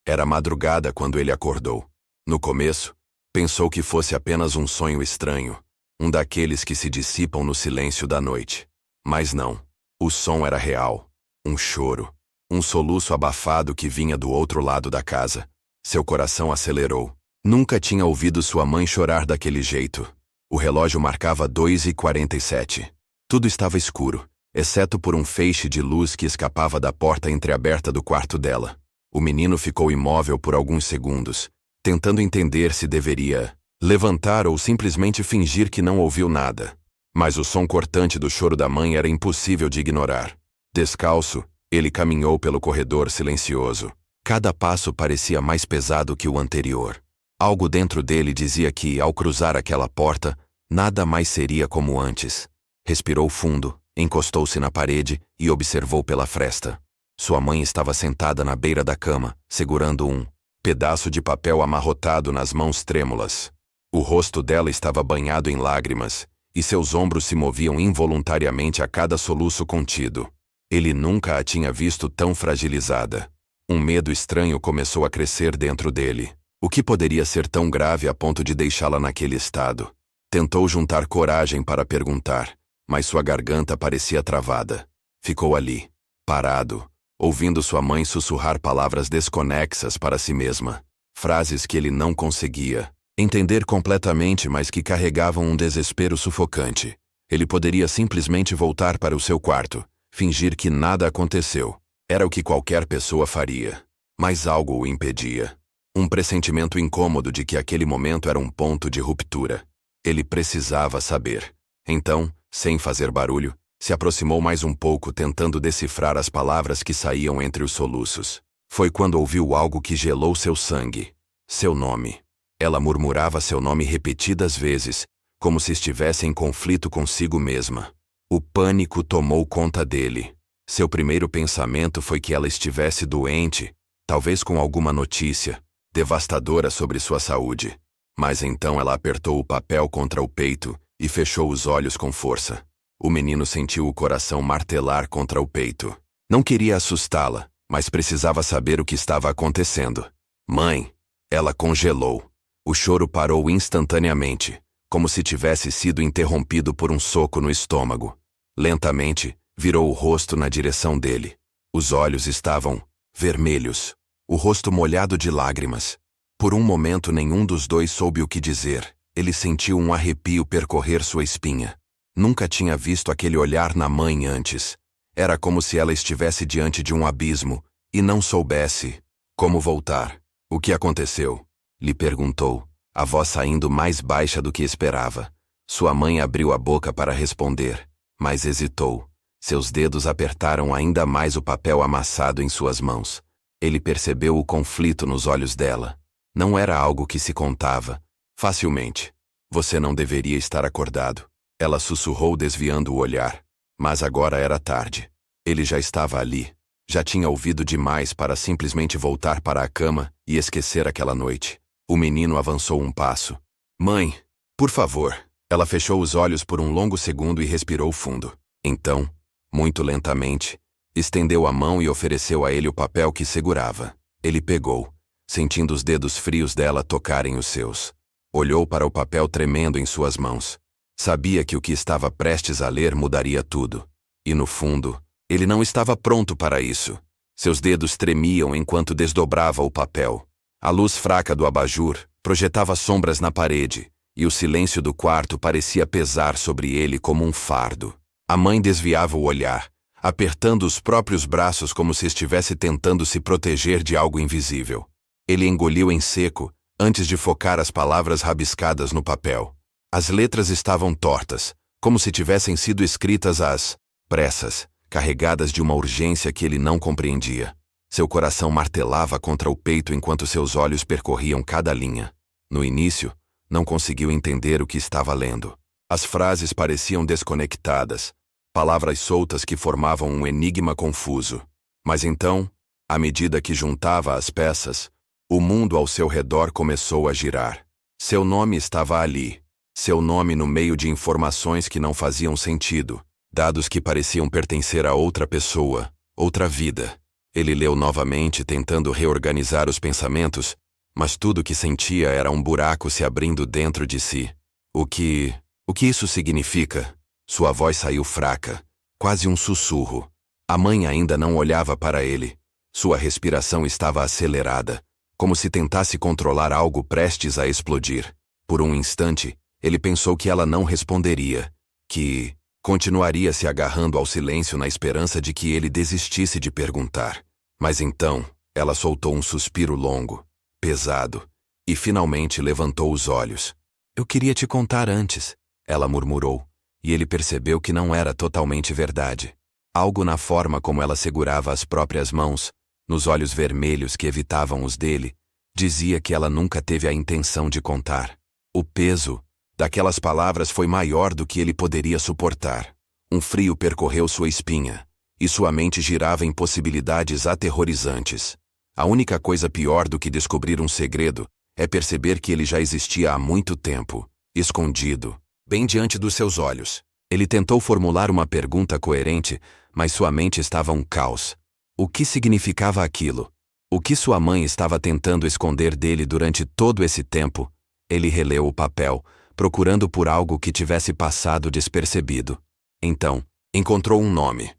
Era madrugada quando ele acordou. No começo, pensou que fosse apenas um sonho estranho, um daqueles que se dissipam no silêncio da noite. Mas não. O som era real. Um choro. Um soluço abafado que vinha do outro lado da casa. Seu coração acelerou. Nunca tinha ouvido sua mãe chorar daquele jeito. O relógio marcava 2h47. Tudo estava escuro, exceto por um feixe de luz que escapava da porta entreaberta do quarto dela. O menino ficou imóvel por alguns segundos, tentando entender se deveria levantar ou simplesmente fingir que não ouviu nada. Mas o som cortante do choro da mãe era impossível de ignorar. Descalço, ele caminhou pelo corredor silencioso. Cada passo parecia mais pesado que o anterior. Algo dentro dele dizia que, ao cruzar aquela porta, nada mais seria como antes. Respirou fundo, encostou-se na parede e observou pela fresta. Sua mãe estava sentada na beira da cama, segurando um pedaço de papel amarrotado nas mãos trêmulas. O rosto dela estava banhado em lágrimas, e seus ombros se moviam involuntariamente a cada soluço contido. Ele nunca a tinha visto tão fragilizada. Um medo estranho começou a crescer dentro dele. O que poderia ser tão grave a ponto de deixá-la naquele estado? Tentou juntar coragem para perguntar, mas sua garganta parecia travada. Ficou ali, parado, ouvindo sua mãe sussurrar palavras desconexas para si mesma. Frases que ele não conseguia entender completamente, mas que carregavam um desespero sufocante. Ele poderia simplesmente voltar para o seu quarto, fingir que nada aconteceu. Era o que qualquer pessoa faria. Mas algo o impedia. Um pressentimento incômodo de que aquele momento era um ponto de ruptura. Ele precisava saber. Então, sem fazer barulho, se aproximou mais um pouco tentando decifrar as palavras que saíam entre os soluços. Foi quando ouviu algo que gelou seu sangue. Seu nome. Ela murmurava seu nome repetidas vezes, como se estivesse em conflito consigo mesma. O pânico tomou conta dele. Seu primeiro pensamento foi que ela estivesse doente, talvez com alguma notícia devastadora sobre sua saúde. Mas então ela apertou o papel contra o peito e fechou os olhos com força. O menino sentiu o coração martelar contra o peito. Não queria assustá-la, mas precisava saber o que estava acontecendo. Mãe! Ela congelou. O choro parou instantaneamente, como se tivesse sido interrompido por um soco no estômago. Lentamente, virou o rosto na direção dele. Os olhos estavam vermelhos, o rosto molhado de lágrimas. Por um momento nenhum dos dois soube o que dizer. Ele sentiu um arrepio percorrer sua espinha. Nunca tinha visto aquele olhar na mãe antes. Era como se ela estivesse diante de um abismo e não soubesse como voltar. O que aconteceu? Lhe perguntou, a voz saindo mais baixa do que esperava. Sua mãe abriu a boca para responder, mas hesitou. Seus dedos apertaram ainda mais o papel amassado em suas mãos. Ele percebeu o conflito nos olhos dela. Não era algo que se contava facilmente. Você não deveria estar acordado. Ela sussurrou desviando o olhar. Mas agora era tarde. Ele já estava ali. Já tinha ouvido demais para simplesmente voltar para a cama e esquecer aquela noite. O menino avançou um passo. Mãe, por favor. Ela fechou os olhos por um longo segundo e respirou fundo. Então, muito lentamente, estendeu a mão e ofereceu a ele o papel que segurava. Ele pegou, sentindo os dedos frios dela tocarem os seus. Olhou para o papel tremendo em suas mãos. Sabia que o que estava prestes a ler mudaria tudo. E no fundo, ele não estava pronto para isso. Seus dedos tremiam enquanto desdobrava o papel. A luz fraca do abajur projetava sombras na parede, e o silêncio do quarto parecia pesar sobre ele como um fardo. A mãe desviava o olhar, apertando os próprios braços como se estivesse tentando se proteger de algo invisível. Ele engoliu em seco, antes de focar as palavras rabiscadas no papel. As letras estavam tortas, como se tivessem sido escritas às pressas, carregadas de uma urgência que ele não compreendia. Seu coração martelava contra o peito enquanto seus olhos percorriam cada linha. No início, não conseguiu entender o que estava lendo. As frases pareciam desconectadas, palavras soltas que formavam um enigma confuso. Mas então, à medida que juntava as peças, o mundo ao seu redor começou a girar. Seu nome estava ali. Seu nome no meio de informações que não faziam sentido, dados que pareciam pertencer a outra pessoa, outra vida. Ele leu novamente, tentando reorganizar os pensamentos, mas tudo que sentia era um buraco se abrindo dentro de si. O que isso significa? Sua voz saiu fraca, quase um sussurro. A mãe ainda não olhava para ele. Sua respiração estava acelerada, como se tentasse controlar algo prestes a explodir. Por um instante, ele pensou que ela não responderia, que continuaria se agarrando ao silêncio na esperança de que ele desistisse de perguntar. Mas então, ela soltou um suspiro longo, pesado, e finalmente levantou os olhos. Eu queria te contar antes, ela murmurou, e ele percebeu que não era totalmente verdade. Algo na forma como ela segurava as próprias mãos, nos olhos vermelhos que evitavam os dele, dizia que ela nunca teve a intenção de contar. O peso daquelas palavras foi maior do que ele poderia suportar. Um frio percorreu sua espinha, e sua mente girava em possibilidades aterrorizantes. A única coisa pior do que descobrir um segredo é perceber que ele já existia há muito tempo, escondido, bem diante dos seus olhos. Ele tentou formular uma pergunta coerente, mas sua mente estava um caos. O que significava aquilo? O que sua mãe estava tentando esconder dele durante todo esse tempo? Ele releu o papel, procurando por algo que tivesse passado despercebido. Então, encontrou um nome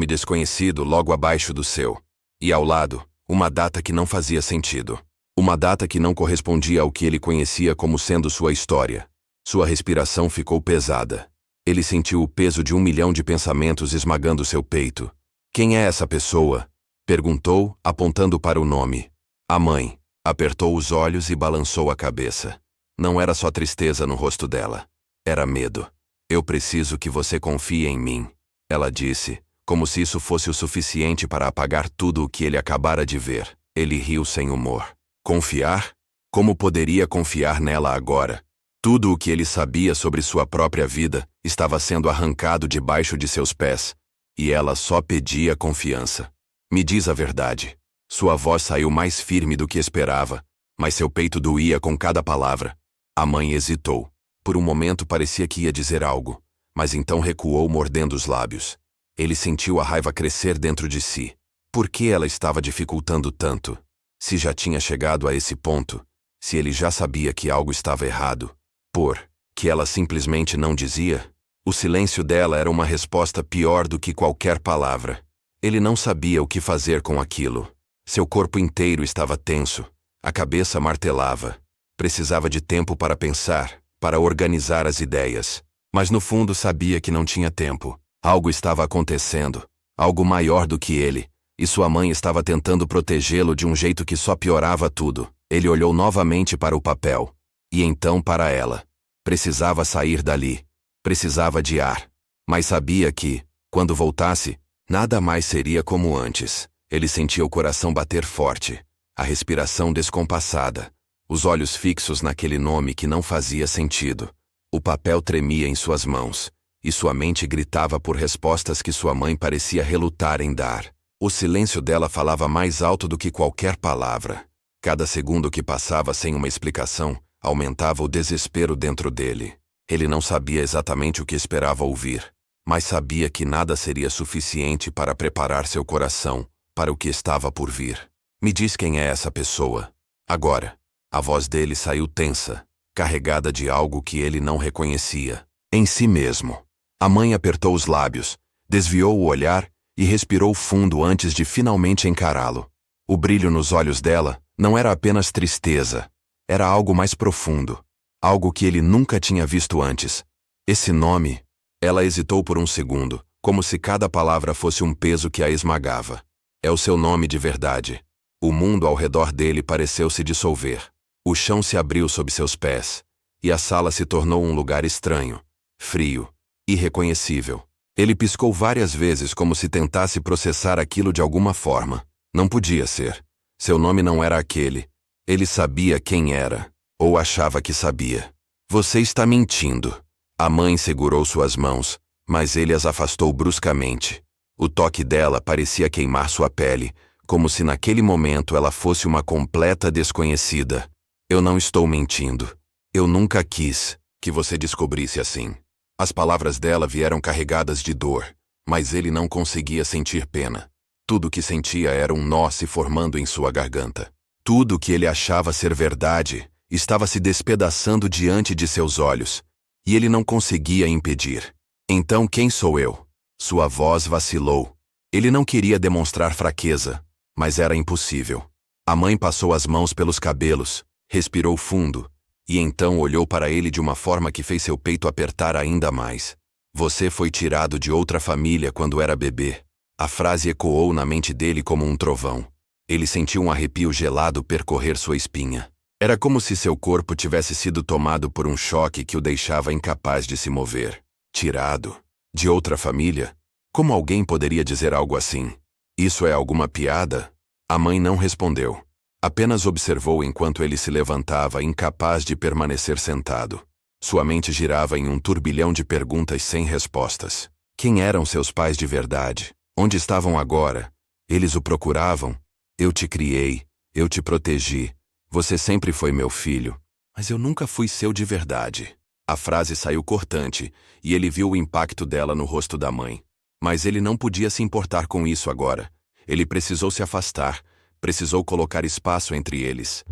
desconhecido logo abaixo do seu. E ao lado, uma data que não fazia sentido. Uma data que não correspondia ao que ele conhecia como sendo sua história. Sua respiração ficou pesada. Ele sentiu o peso de 1 milhão de pensamentos esmagando seu peito. Quem é essa pessoa? Perguntou, apontando para o nome. A mãe. Apertou os olhos e balançou a cabeça. Não era só tristeza no rosto dela. Era medo. Eu preciso que você confie em mim, ela disse, como se isso fosse o suficiente para apagar tudo o que ele acabara de ver. Ele riu sem humor. Confiar? Como poderia confiar nela agora? Tudo o que ele sabia sobre sua própria vida estava sendo arrancado debaixo de seus pés, e ela só pedia confiança. Me diz a verdade. Sua voz saiu mais firme do que esperava, mas seu peito doía com cada palavra. A mãe hesitou. Por um momento parecia que ia dizer algo, mas então recuou mordendo os lábios. Ele sentiu a raiva crescer dentro de si. Por que ela estava dificultando tanto? Se já tinha chegado a esse ponto, se ele já sabia que algo estava errado, por que ela simplesmente não dizia? O silêncio dela era uma resposta pior do que qualquer palavra. Ele não sabia o que fazer com aquilo. Seu corpo inteiro estava tenso, a cabeça martelava. Precisava de tempo para pensar, para organizar as ideias. Mas no fundo sabia que não tinha tempo. Algo estava acontecendo, algo maior do que ele, e sua mãe estava tentando protegê-lo de um jeito que só piorava tudo. Ele olhou novamente para o papel, e então para ela. Precisava sair dali. Precisava de ar. Mas sabia que, quando voltasse, nada mais seria como antes. Ele sentia o coração bater forte, a respiração descompassada, os olhos fixos naquele nome que não fazia sentido. O papel tremia em suas mãos, e sua mente gritava por respostas que sua mãe parecia relutar em dar. O silêncio dela falava mais alto do que qualquer palavra. Cada segundo que passava sem uma explicação, aumentava o desespero dentro dele. Ele não sabia exatamente o que esperava ouvir, mas sabia que nada seria suficiente para preparar seu coração para o que estava por vir. Me diz quem é essa pessoa. Agora. A voz dele saiu tensa, carregada de algo que ele não reconhecia. Em si mesmo. A mãe apertou os lábios, desviou o olhar e respirou fundo antes de finalmente encará-lo. O brilho nos olhos dela não era apenas tristeza, era algo mais profundo, algo que ele nunca tinha visto antes. Esse nome... Ela hesitou por um segundo, como se cada palavra fosse um peso que a esmagava. É o seu nome de verdade. O mundo ao redor dele pareceu se dissolver. O chão se abriu sob seus pés, e a sala se tornou um lugar estranho, frio, irreconhecível. Ele piscou várias vezes como se tentasse processar aquilo de alguma forma. Não podia ser. Seu nome não era aquele. Ele sabia quem era, ou achava que sabia. Você está mentindo. A mãe segurou suas mãos, mas ele as afastou bruscamente. O toque dela parecia queimar sua pele, como se naquele momento ela fosse uma completa desconhecida. Eu não estou mentindo. Eu nunca quis que você descobrisse assim. As palavras dela vieram carregadas de dor, mas ele não conseguia sentir pena. Tudo o que sentia era um nó se formando em sua garganta. Tudo o que ele achava ser verdade estava se despedaçando diante de seus olhos, e ele não conseguia impedir. Então quem sou eu? Sua voz vacilou. Ele não queria demonstrar fraqueza, mas era impossível. A mãe passou as mãos pelos cabelos, respirou fundo, e então olhou para ele de uma forma que fez seu peito apertar ainda mais. Você foi tirado de outra família quando era bebê. A frase ecoou na mente dele como um trovão. Ele sentiu um arrepio gelado percorrer sua espinha. Era como se seu corpo tivesse sido tomado por um choque que o deixava incapaz de se mover. Tirado? De outra família? Como alguém poderia dizer algo assim? Isso é alguma piada? A mãe não respondeu. Apenas observou enquanto ele se levantava, incapaz de permanecer sentado. Sua mente girava em um turbilhão de perguntas sem respostas. Quem eram seus pais de verdade? Onde estavam agora? Eles o procuravam? Eu te criei, eu te protegi. Você sempre foi meu filho. Mas eu nunca fui seu de verdade. A frase saiu cortante, e ele viu o impacto dela no rosto da mãe. Mas ele não podia se importar com isso agora. Ele precisou se afastar, precisou colocar espaço entre eles.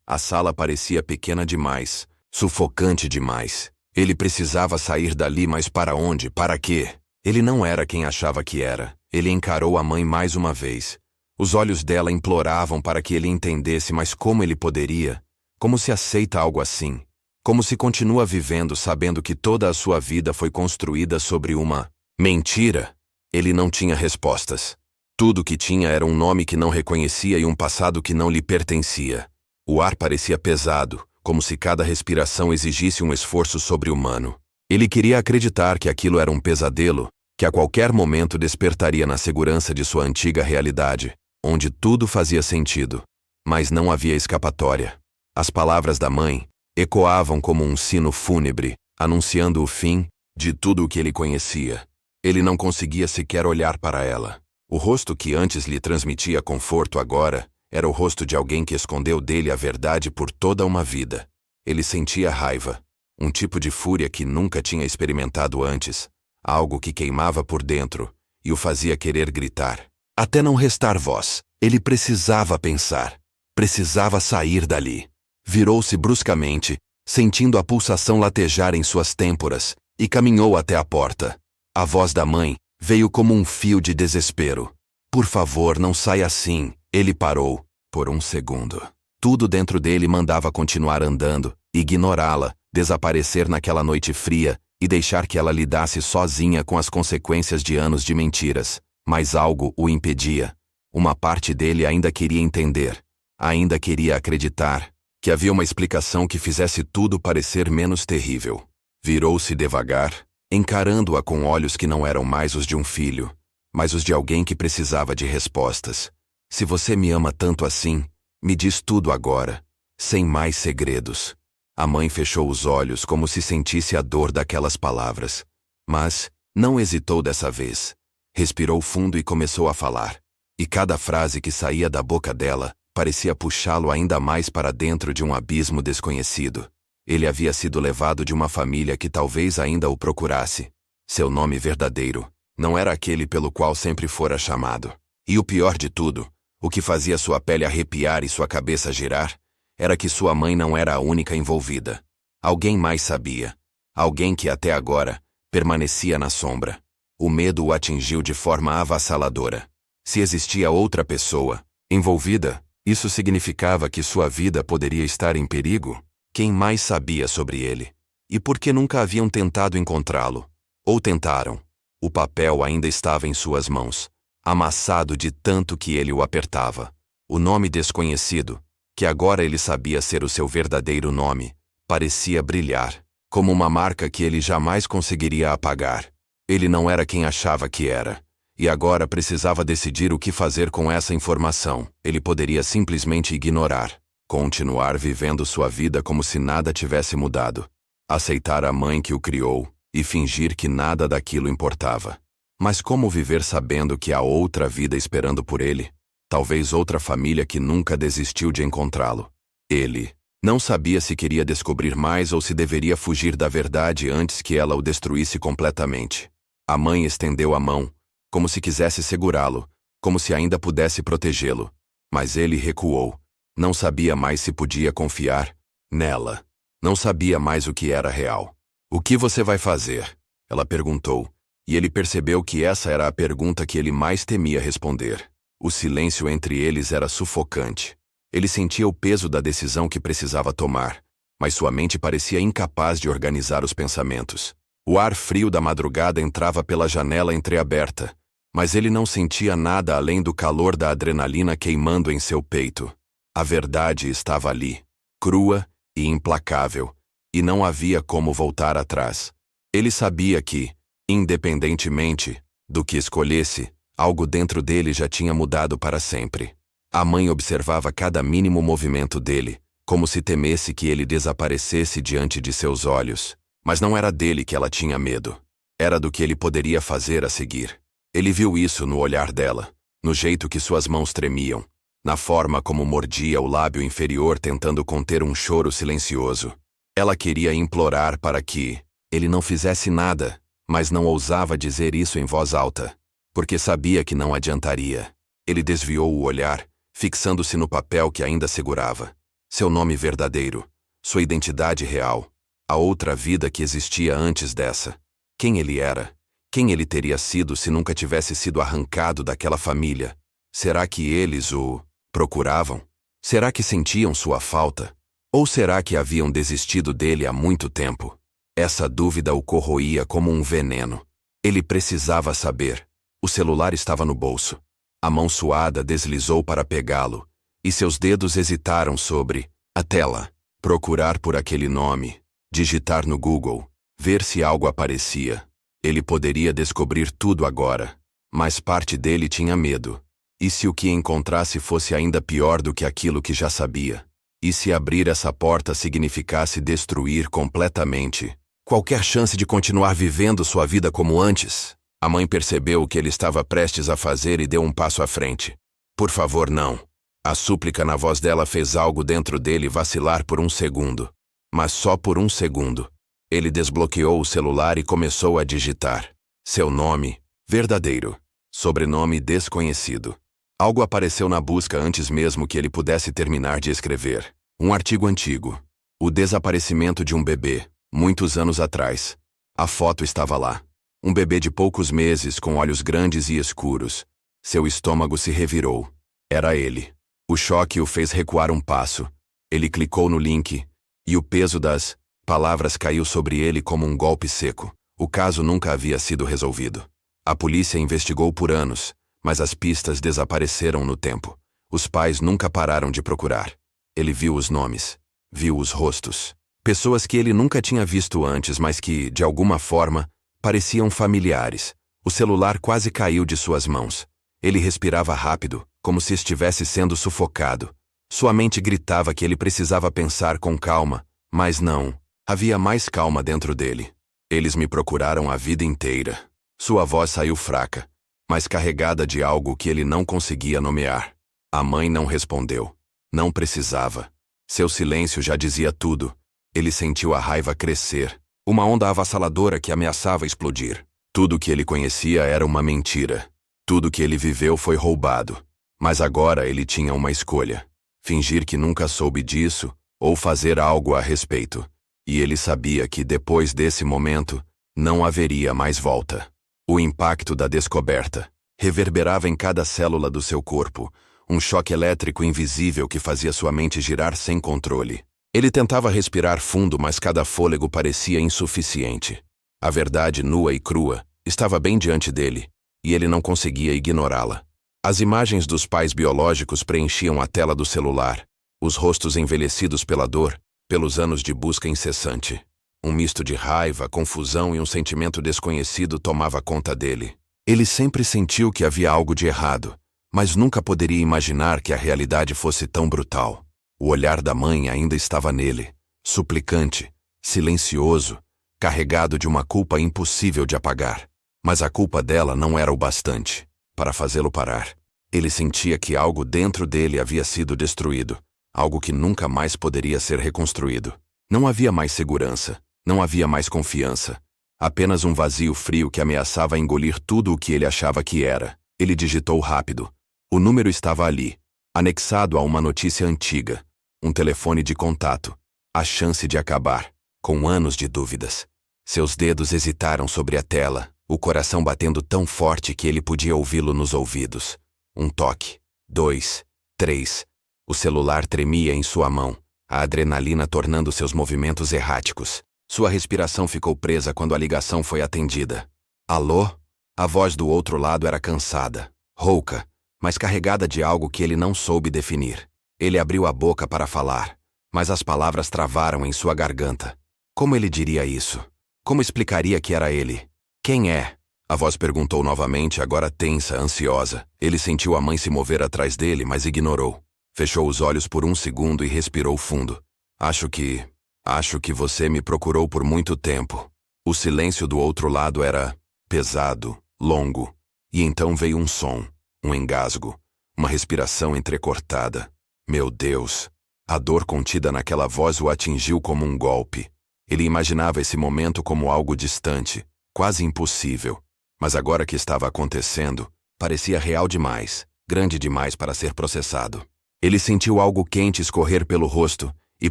A sala parecia pequena demais, sufocante demais. Ele precisava sair dali, mas para onde? Para quê? Ele não era quem achava que era. Ele encarou a mãe mais uma vez. Os olhos dela imploravam para que ele entendesse, mas como ele poderia? Como se aceita algo assim? Como se continua vivendo sabendo que toda a sua vida foi construída sobre uma mentira? Ele não tinha respostas. Tudo que tinha era um nome que não reconhecia e um passado que não lhe pertencia. O ar parecia pesado, como se cada respiração exigisse um esforço sobre-humano. Ele queria acreditar que aquilo era um pesadelo, que a qualquer momento despertaria na segurança de sua antiga realidade, onde tudo fazia sentido. Mas não havia escapatória. As palavras da mãe ecoavam como um sino fúnebre, anunciando o fim de tudo o que ele conhecia. Ele não conseguia sequer olhar para ela. O rosto que antes lhe transmitia conforto agora era o rosto de alguém que escondeu dele a verdade por toda uma vida. Ele sentia raiva, um tipo de fúria que nunca tinha experimentado antes, algo que queimava por dentro e o fazia querer gritar. Até não restar voz, ele precisava pensar, precisava sair dali. Virou-se bruscamente, sentindo a pulsação latejar em suas têmporas, e caminhou até a porta. A voz da mãe veio como um fio de desespero. Por favor, não saia assim. Ele parou, por um segundo. Tudo dentro dele mandava continuar andando, ignorá-la, desaparecer naquela noite fria e deixar que ela lidasse sozinha com as consequências de anos de mentiras. Mas algo o impedia. Uma parte dele ainda queria entender, ainda queria acreditar, que havia uma explicação que fizesse tudo parecer menos terrível. Virou-se devagar, encarando-a com olhos que não eram mais os de um filho, mas os de alguém que precisava de respostas. Se você me ama tanto assim, me diz tudo agora, sem mais segredos. A mãe fechou os olhos como se sentisse a dor daquelas palavras. Mas não hesitou dessa vez. Respirou fundo e começou a falar. E cada frase que saía da boca dela parecia puxá-lo ainda mais para dentro de um abismo desconhecido. Ele havia sido levado de uma família que talvez ainda o procurasse. Seu nome verdadeiro não era aquele pelo qual sempre fora chamado. E o pior de tudo, o que fazia sua pele arrepiar e sua cabeça girar, era que sua mãe não era a única envolvida. Alguém mais sabia. Alguém que até agora permanecia na sombra. O medo o atingiu de forma avassaladora. Se existia outra pessoa envolvida, isso significava que sua vida poderia estar em perigo? Quem mais sabia sobre ele? E por que nunca haviam tentado encontrá-lo? Ou tentaram? O papel ainda estava em suas mãos, amassado de tanto que ele o apertava. O nome desconhecido, que agora ele sabia ser o seu verdadeiro nome, parecia brilhar, como uma marca que ele jamais conseguiria apagar. Ele não era quem achava que era. E agora precisava decidir o que fazer com essa informação. Ele poderia simplesmente ignorar, continuar vivendo sua vida como se nada tivesse mudado, aceitar a mãe que o criou e fingir que nada daquilo importava. Mas como viver sabendo que há outra vida esperando por ele? Talvez outra família que nunca desistiu de encontrá-lo. Ele não sabia se queria descobrir mais ou se deveria fugir da verdade antes que ela o destruísse completamente. A mãe estendeu a mão, como se quisesse segurá-lo, como se ainda pudesse protegê-lo. Mas ele recuou. Não sabia mais se podia confiar nela. Não sabia mais o que era real. "O que você vai fazer?" ela perguntou, e ele percebeu que essa era a pergunta que ele mais temia responder. O silêncio entre eles era sufocante. Ele sentia o peso da decisão que precisava tomar, mas sua mente parecia incapaz de organizar os pensamentos. O ar frio da madrugada entrava pela janela entreaberta, mas ele não sentia nada além do calor da adrenalina queimando em seu peito. A verdade estava ali, crua e implacável, e não havia como voltar atrás. Ele sabia que, independentemente do que escolhesse, algo dentro dele já tinha mudado para sempre. A mãe observava cada mínimo movimento dele, como se temesse que ele desaparecesse diante de seus olhos. Mas não era dele que ela tinha medo. Era do que ele poderia fazer a seguir. Ele viu isso no olhar dela, no jeito que suas mãos tremiam, na forma como mordia o lábio inferior tentando conter um choro silencioso. Ela queria implorar para que ele não fizesse nada, mas não ousava dizer isso em voz alta, porque sabia que não adiantaria. Ele desviou o olhar, fixando-se no papel que ainda segurava. Seu nome verdadeiro, sua identidade real, a outra vida que existia antes dessa. Quem ele era? Quem ele teria sido se nunca tivesse sido arrancado daquela família? Será que eles o procuravam? Será que sentiam sua falta? Ou será que haviam desistido dele há muito tempo? Essa dúvida o corroía como um veneno. Ele precisava saber. O celular estava no bolso. A mão suada deslizou para pegá-lo, e seus dedos hesitaram sobre a tela. Procurar por aquele nome, digitar no Google, ver se algo aparecia. Ele poderia descobrir tudo agora, mas parte dele tinha medo. E se o que encontrasse fosse ainda pior do que aquilo que já sabia? E se abrir essa porta significasse destruir completamente qualquer chance de continuar vivendo sua vida como antes? A mãe percebeu o que ele estava prestes a fazer e deu um passo à frente. "Por favor, não." A súplica na voz dela fez algo dentro dele vacilar por um segundo. Mas só por um segundo. Ele desbloqueou o celular e começou a digitar. Seu nome, verdadeiro. Sobrenome desconhecido. Algo apareceu na busca antes mesmo que ele pudesse terminar de escrever. Um artigo antigo. O desaparecimento de um bebê, muitos anos atrás. A foto estava lá. Um bebê de poucos meses com olhos grandes e escuros. Seu estômago se revirou. Era ele. O choque o fez recuar um passo. Ele clicou no link, e o peso das palavras caiu sobre ele como um golpe seco. O caso nunca havia sido resolvido. A polícia investigou por anos, mas as pistas desapareceram no tempo. Os pais nunca pararam de procurar. Ele viu os nomes, viu os rostos. Pessoas que ele nunca tinha visto antes, mas que, de alguma forma, pareciam familiares. O celular quase caiu de suas mãos. Ele respirava rápido, como se estivesse sendo sufocado. Sua mente gritava que ele precisava pensar com calma, mas não. Havia mais calma dentro dele. "Eles me procuraram a vida inteira." Sua voz saiu fraca, mas carregada de algo que ele não conseguia nomear. A mãe não respondeu. Não precisava. Seu silêncio já dizia tudo. Ele sentiu a raiva crescer, uma onda avassaladora que ameaçava explodir. Tudo que ele conhecia era uma mentira. Tudo que ele viveu foi roubado. Mas agora ele tinha uma escolha. Fingir que nunca soube disso, ou fazer algo a respeito. E ele sabia que depois desse momento, não haveria mais volta. O impacto da descoberta reverberava em cada célula do seu corpo, um choque elétrico invisível que fazia sua mente girar sem controle. Ele tentava respirar fundo, mas cada fôlego parecia insuficiente. A verdade nua e crua estava bem diante dele, e ele não conseguia ignorá-la. As imagens dos pais biológicos preenchiam a tela do celular, os rostos envelhecidos pela dor, pelos anos de busca incessante. Um misto de raiva, confusão e um sentimento desconhecido tomava conta dele. Ele sempre sentiu que havia algo de errado, mas nunca poderia imaginar que a realidade fosse tão brutal. O olhar da mãe ainda estava nele, suplicante, silencioso, carregado de uma culpa impossível de apagar. Mas a culpa dela não era o bastante para fazê-lo parar. Ele sentia que algo dentro dele havia sido destruído, algo que nunca mais poderia ser reconstruído. Não havia mais segurança, não havia mais confiança, apenas um vazio frio que ameaçava engolir tudo o que ele achava que era, Ele digitou rápido. O número estava ali, anexado a uma notícia antiga. Um telefone de contato. A chance de acabar. Com anos de dúvidas. Seus dedos hesitaram sobre a tela, o coração batendo tão forte que ele podia ouvi-lo nos ouvidos. Um toque. 2, 3. O celular tremia em sua mão, a adrenalina tornando seus movimentos erráticos. Sua respiração ficou presa quando a ligação foi atendida. Alô? A voz do outro lado era cansada, rouca, mas carregada de algo que ele não soube definir. Ele abriu a boca para falar, mas as palavras travaram em sua garganta. Como ele diria isso? Como explicaria que era ele? Quem é? A voz perguntou novamente, agora tensa, ansiosa. Ele sentiu a mãe se mover atrás dele, mas ignorou. Fechou os olhos por um segundo e respirou fundo. Acho que você me procurou por muito tempo. O silêncio do outro lado era pesado, longo. E então veio um som, um engasgo, uma respiração entrecortada. Meu Deus! A dor contida naquela voz o atingiu como um golpe. Ele imaginava esse momento como algo distante, quase impossível. Mas agora que estava acontecendo, parecia real demais, grande demais para ser processado. Ele sentiu algo quente escorrer pelo rosto e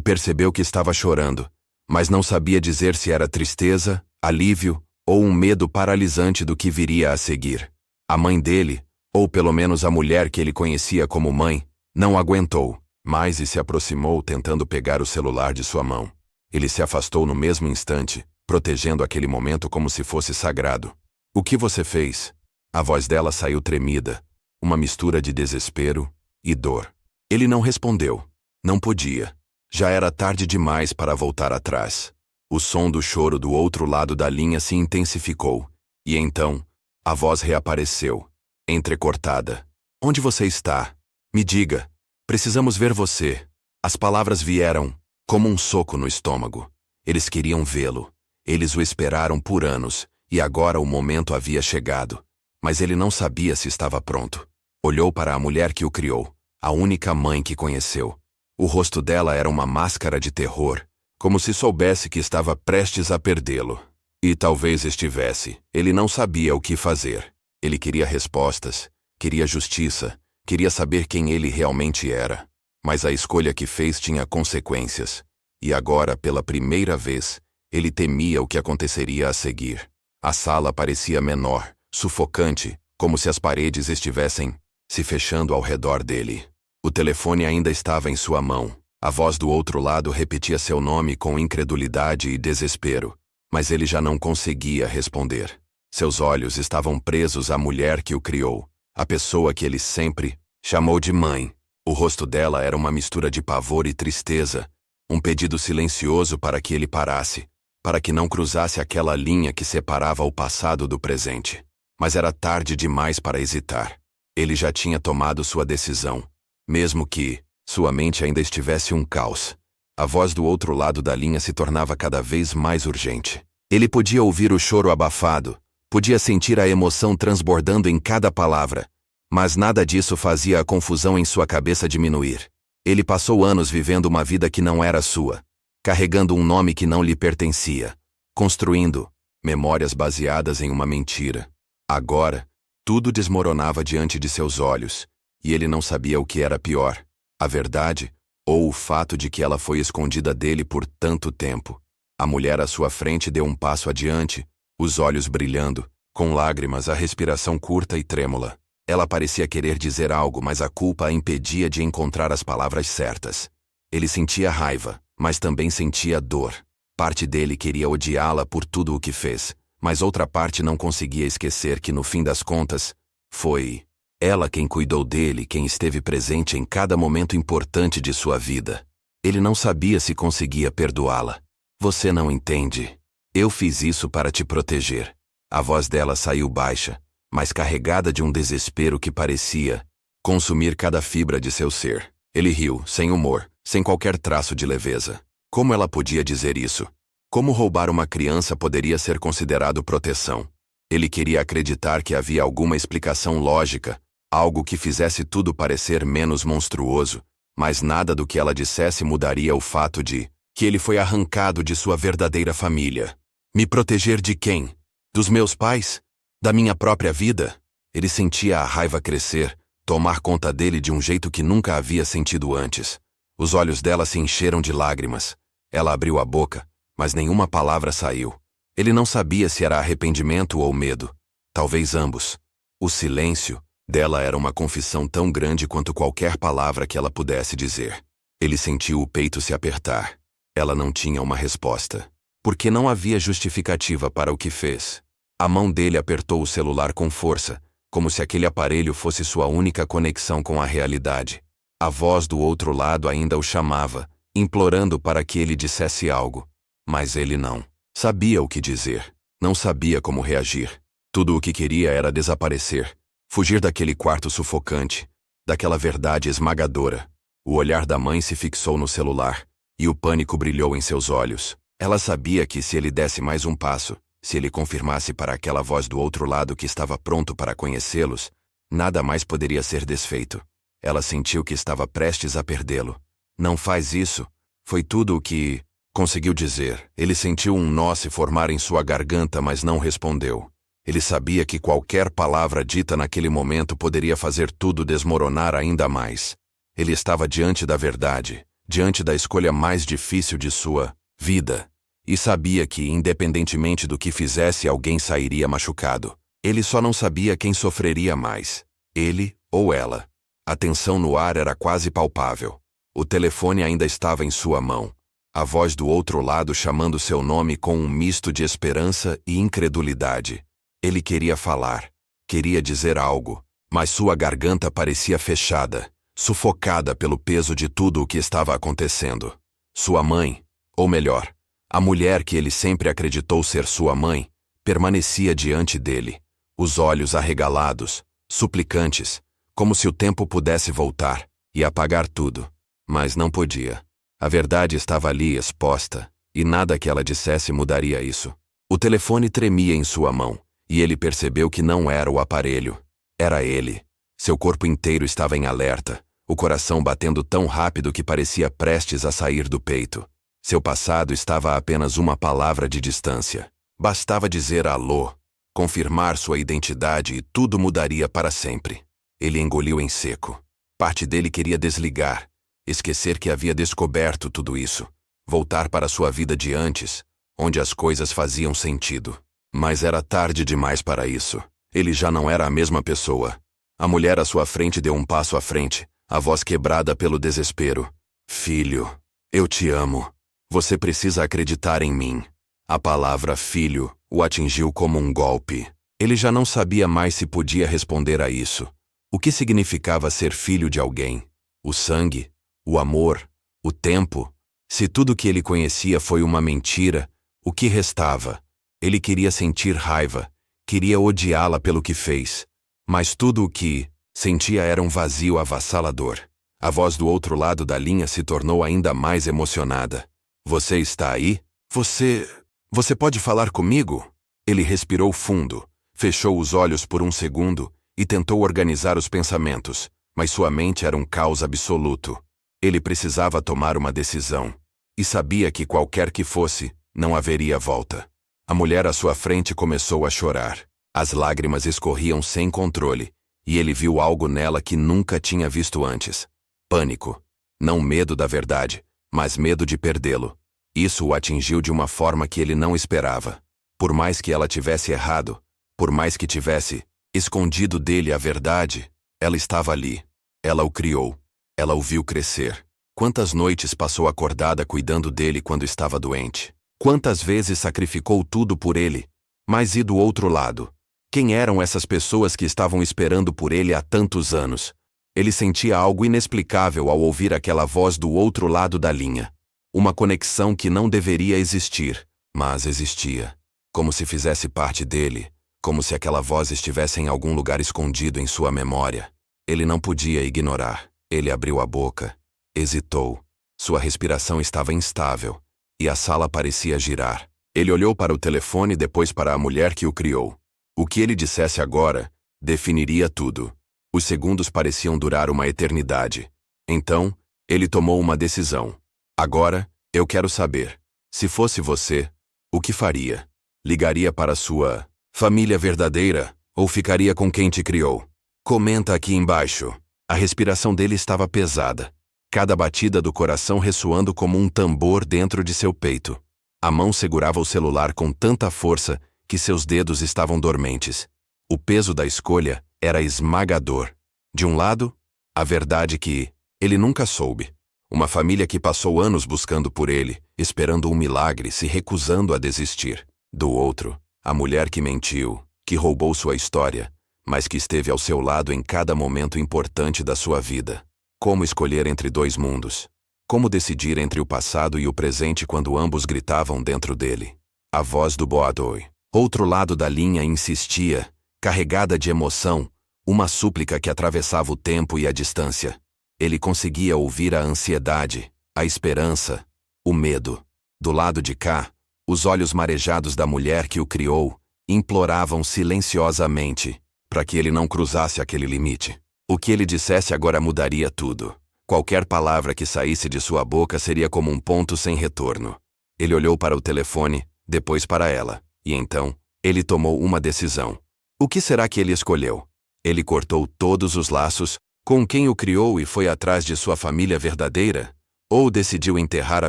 percebeu que estava chorando, mas não sabia dizer se era tristeza, alívio ou um medo paralisante do que viria a seguir. A mãe dele, ou pelo menos a mulher que ele conhecia como mãe, não aguentou mais e se aproximou tentando pegar o celular de sua mão. Ele se afastou no mesmo instante, protegendo aquele momento como se fosse sagrado. O que você fez? A voz dela saiu tremida, uma mistura de desespero e dor. Ele não respondeu. Não podia. Já era tarde demais para voltar atrás. O som do choro do outro lado da linha se intensificou. E então, a voz reapareceu, entrecortada. Onde você está? Me diga. Precisamos ver você. As palavras vieram como um soco no estômago. Eles queriam vê-lo. Eles o esperaram por anos, e agora o momento havia chegado. Mas ele não sabia se estava pronto. Olhou para a mulher que o criou, a única mãe que conheceu. O rosto dela era uma máscara de terror, como se soubesse que estava prestes a perdê-lo. E talvez estivesse. Ele não sabia o que fazer. Ele queria respostas, queria justiça, queria saber quem ele realmente era. Mas a escolha que fez tinha consequências. E agora, pela primeira vez, ele temia o que aconteceria a seguir. A sala parecia menor, sufocante, como se as paredes estivessem se fechando ao redor dele. O telefone ainda estava em sua mão. A voz do outro lado repetia seu nome com incredulidade e desespero. Mas ele já não conseguia responder. Seus olhos estavam presos à mulher que o criou, a pessoa que ele sempre chamou de mãe. O rosto dela era uma mistura de pavor e tristeza, um pedido silencioso para que ele parasse, para que não cruzasse aquela linha que separava o passado do presente. Mas era tarde demais para hesitar. Ele já tinha tomado sua decisão, mesmo que sua mente ainda estivesse um caos. A voz do outro lado da linha se tornava cada vez mais urgente. Ele podia ouvir o choro abafado, podia sentir a emoção transbordando em cada palavra, mas nada disso fazia a confusão em sua cabeça diminuir. Ele passou anos vivendo uma vida que não era sua, carregando um nome que não lhe pertencia, construindo memórias baseadas em uma mentira. Agora, tudo desmoronava diante de seus olhos, e ele não sabia o que era pior, a verdade ou o fato de que ela foi escondida dele por tanto tempo. A mulher à sua frente deu um passo adiante, os olhos brilhando, com lágrimas, a respiração curta e trêmula. Ela parecia querer dizer algo, mas a culpa a impedia de encontrar as palavras certas. Ele sentia raiva, mas também sentia dor. Parte dele queria odiá-la por tudo o que fez, mas outra parte não conseguia esquecer que, no fim das contas, foi ela quem cuidou dele, quem esteve presente em cada momento importante de sua vida. Ele não sabia se conseguia perdoá-la. Você não entende. Eu fiz isso para te proteger. A voz dela saiu baixa, mas carregada de um desespero que parecia consumir cada fibra de seu ser. Ele riu, sem humor, sem qualquer traço de leveza. Como ela podia dizer isso? Como roubar uma criança poderia ser considerado proteção? Ele queria acreditar que havia alguma explicação lógica, algo que fizesse tudo parecer menos monstruoso, mas nada do que ela dissesse mudaria o fato de que ele foi arrancado de sua verdadeira família. Me proteger de quem? Dos meus pais? Da minha própria vida? Ele sentia a raiva crescer, tomar conta dele de um jeito que nunca havia sentido antes. Os olhos dela se encheram de lágrimas. Ela abriu a boca, mas nenhuma palavra saiu. Ele não sabia se era arrependimento ou medo. Talvez ambos. O silêncio dela era uma confissão tão grande quanto qualquer palavra que ela pudesse dizer. Ele sentiu o peito se apertar. Ela não tinha uma resposta. Porque não havia justificativa para o que fez. A mão dele apertou o celular com força, como se aquele aparelho fosse sua única conexão com a realidade. A voz do outro lado ainda o chamava, implorando para que ele dissesse algo. Mas ele não sabia o que dizer. Não sabia como reagir. Tudo o que queria era desaparecer. Fugir daquele quarto sufocante. Daquela verdade esmagadora. O olhar da mãe se fixou no celular, e o pânico brilhou em seus olhos. Ela sabia que se ele desse mais um passo, se ele confirmasse para aquela voz do outro lado que estava pronto para conhecê-los, nada mais poderia ser desfeito. Ela sentiu que estava prestes a perdê-lo. Não faz isso. Foi tudo o que conseguiu dizer. Ele sentiu um nó se formar em sua garganta, mas não respondeu. Ele sabia que qualquer palavra dita naquele momento poderia fazer tudo desmoronar ainda mais. Ele estava diante da verdade, diante da escolha mais difícil de sua vida. E sabia que, independentemente do que fizesse, alguém sairia machucado. Ele só não sabia quem sofreria mais, ele ou ela. A tensão no ar era quase palpável. O telefone ainda estava em sua mão. A voz do outro lado chamando seu nome com um misto de esperança e incredulidade. Ele queria falar, queria dizer algo, mas sua garganta parecia fechada, sufocada pelo peso de tudo o que estava acontecendo. Sua mãe, ou melhor, a mulher que ele sempre acreditou ser sua mãe, permanecia diante dele, os olhos arregalados, suplicantes, como se o tempo pudesse voltar e apagar tudo. Mas não podia. A verdade estava ali exposta, e nada que ela dissesse mudaria isso. O telefone tremia em sua mão, e ele percebeu que não era o aparelho. Era ele. Seu corpo inteiro estava em alerta, o coração batendo tão rápido que parecia prestes a sair do peito. Seu passado estava a apenas uma palavra de distância. Bastava dizer alô, confirmar sua identidade e tudo mudaria para sempre. Ele engoliu em seco. Parte dele queria desligar, esquecer que havia descoberto tudo isso, voltar para sua vida de antes, onde as coisas faziam sentido. Mas era tarde demais para isso. Ele já não era a mesma pessoa. A mulher à sua frente deu um passo à frente, a voz quebrada pelo desespero. Filho, eu te amo. Você precisa acreditar em mim. A palavra filho o atingiu como um golpe. Ele já não sabia mais se podia responder a isso. O que significava ser filho de alguém? O sangue? O amor? O tempo? Se tudo que ele conhecia foi uma mentira, o que restava? Ele queria sentir raiva, queria odiá-la pelo que fez. Mas tudo o que sentia era um vazio avassalador. A voz do outro lado da linha se tornou ainda mais emocionada. Você está aí? Você pode falar comigo? Ele respirou fundo, fechou os olhos por um segundo e tentou organizar os pensamentos, mas sua mente era um caos absoluto. Ele precisava tomar uma decisão, e sabia que qualquer que fosse, não haveria volta. A mulher à sua frente começou a chorar. As lágrimas escorriam sem controle, e ele viu algo nela que nunca tinha visto antes. Pânico. Não medo da verdade, mas medo de perdê-lo. Isso o atingiu de uma forma que ele não esperava. Por mais que ela tivesse errado, por mais que tivesse escondido dele a verdade, ela estava ali. Ela o criou. Ela o viu crescer. Quantas noites passou acordada cuidando dele quando estava doente? Quantas vezes sacrificou tudo por ele? Mas e do outro lado? Quem eram essas pessoas que estavam esperando por ele há tantos anos? Ele sentia algo inexplicável ao ouvir aquela voz do outro lado da linha. Uma conexão que não deveria existir, mas existia. Como se fizesse parte dele, como se aquela voz estivesse em algum lugar escondido em sua memória. Ele não podia ignorar. Ele abriu a boca, hesitou. Sua respiração estava instável, e a sala parecia girar. Ele olhou para o telefone e depois para a mulher que o criou. O que ele dissesse agora definiria tudo. Os segundos pareciam durar uma eternidade. Então, ele tomou uma decisão. Agora, eu quero saber. Se fosse você, o que faria? Ligaria para sua família verdadeira, Ou ficaria com quem te criou? Comenta aqui embaixo. A respiração dele estava pesada, cada batida do coração ressoando como um tambor dentro de seu peito. A mão segurava o celular com tanta força que seus dedos estavam dormentes. O peso da escolha era esmagador. De um lado, a verdade que ele nunca soube. Uma família que passou anos buscando por ele, esperando um milagre, se recusando a desistir. Do outro, a mulher que mentiu, que roubou sua história, mas que esteve ao seu lado em cada momento importante da sua vida. Como escolher entre dois mundos? Como decidir entre o passado e o presente quando ambos gritavam dentro dele? A voz do Boadoi, outro lado da linha, insistia, carregada de emoção, uma súplica que atravessava o tempo e a distância. Ele conseguia ouvir a ansiedade, a esperança, o medo. Do lado de cá, os olhos marejados da mulher que o criou imploravam silenciosamente para que ele não cruzasse aquele limite. O que ele dissesse agora mudaria tudo. Qualquer palavra que saísse de sua boca seria como um ponto sem retorno. Ele olhou para o telefone, depois para ela, e então, ele tomou uma decisão. O que será que ele escolheu? Ele cortou todos os laços com quem o criou e foi atrás de sua família verdadeira? Ou decidiu enterrar a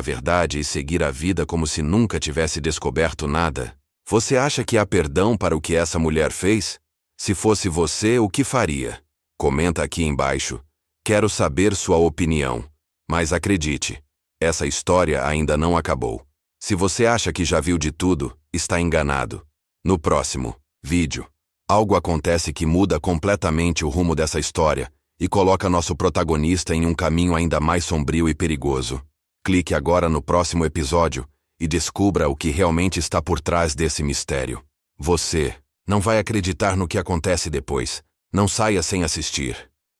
verdade e seguir a vida como se nunca tivesse descoberto nada? Você acha que há perdão para o que essa mulher fez? Se fosse você, o que faria? Comenta aqui embaixo. Quero saber sua opinião. Mas acredite, essa história ainda não acabou. Se você acha que já viu de tudo, está enganado. No próximo vídeo, algo acontece que muda completamente o rumo dessa história e coloca nosso protagonista em um caminho ainda mais sombrio e perigoso. Clique agora no próximo episódio e descubra o que realmente está por trás desse mistério. Você não vai acreditar no que acontece depois. Não saia sem assistir.